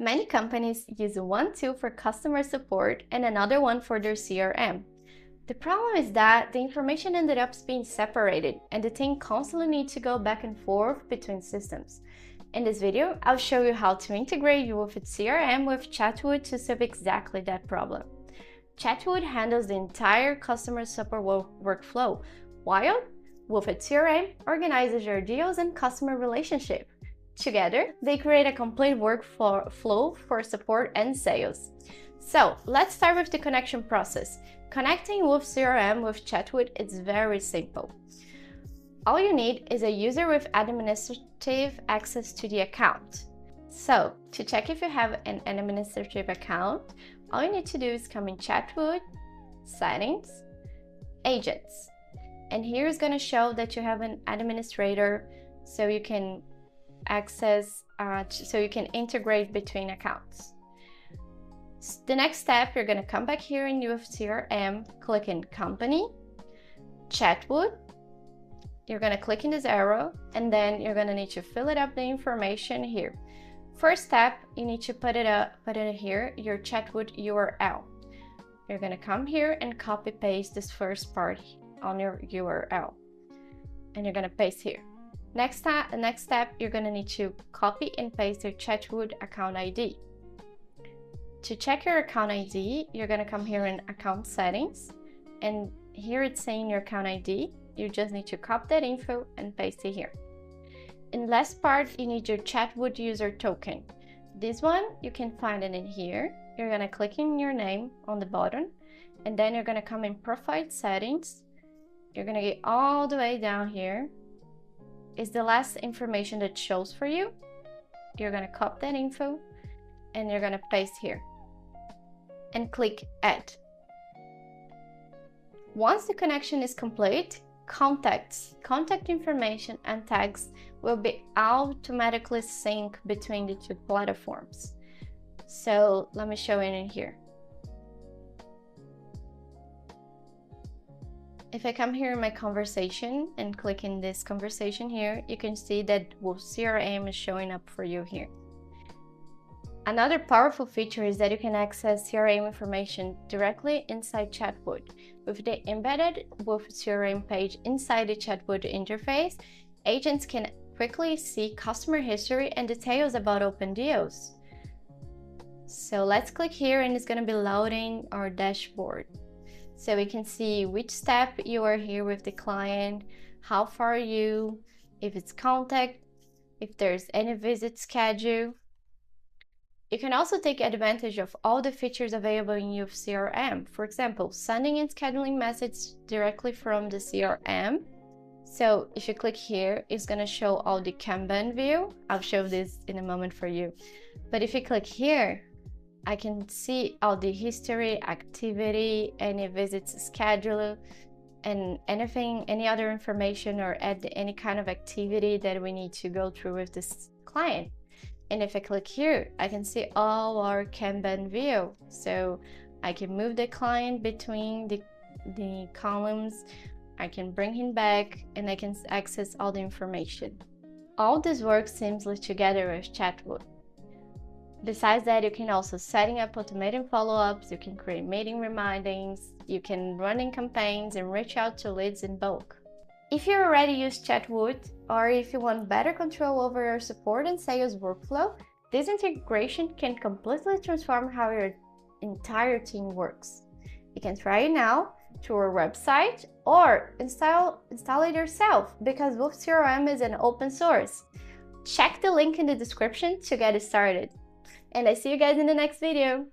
Many companies use one tool for customer support and another one for their CRM. The problem is that the information ended up being separated and the team constantly needs to go back and forth between systems. In this video, I'll show you how to integrate Woofed CRM with Chatwoot to solve exactly that problem. Chatwoot handles the entire customer support workflow, while Woofed CRM organizes your deals and customer relationship. Together, they create a complete workflow for support and sales. So, let's start with the connection process. Connecting Woofed CRM with Chatwoot is very simple. All you need is a user with administrative access to the account. So, to check if you have an administrative account, all you need to do is come in Chatwoot, Settings, Agents. And here is going to show that you have an administrator so you can access, so you can integrate between accounts. The next step, you're going to come back here in Woofed CRM, click in Company, Chatwoot. You're going to click in this arrow, and then you're going to need to fill it up the information here. First step, you need to put it here, your Chatwoot URL. You're going to come here and copy paste this first part on your URL, and you're going to paste here. Next step, you're going to need to copy and paste your Chatwoot account ID. To check your account ID, you're going to come here in Account Settings, and here it's saying your account ID. You just need to copy that info and paste it here. In last part, you need your Chatwoot user token. This one, you can find it in here. You're going to click in your name on the bottom, and then you're going to come in Profile Settings. You're going to get all the way down here. Is the last information that shows for you. You're going to copy that info and you're going to paste here and click Add. Once the connection is complete, contact information and tags will be automatically synced between the two platforms. So let me show you in here. If I come here in my conversation and click in this conversation here, you can see that Woofed CRM is showing up for you here. Another powerful feature is that you can access CRM information directly inside Chatwoot. With the embedded Woofed CRM page inside the Chatwoot interface, agents can quickly see customer history and details about open deals. So let's click here and it's going to be loading our dashboard. So we can see which step you are here with the client, how far are you, if it's contact, if there's any visit schedule. You can also take advantage of all the features available in Woofed CRM. For example, sending and scheduling messages directly from the CRM. So if you click here, it's going to show all the Kanban view. I'll show this in a moment for you. But if you click here, I can see all the history, activity, any visits schedule, and any other information or add any kind of activity that we need to go through with this client. And if I click here, I can see all our Kanban view. So I can move the client between the columns, I can bring him back, and I can access all the information. All this works seamlessly together with Chatwoot. Besides that, you can also setting up automated follow-ups, you can create meeting remindings, you can run in campaigns and reach out to leads in bulk. If you already use Chatwoot, or if you want better control over your support and sales workflow, this integration can completely transform how your entire team works. You can try it now through our website or install it yourself because Woofed CRM is an open source. Check the link in the description to get it started. And I see you guys in the next video.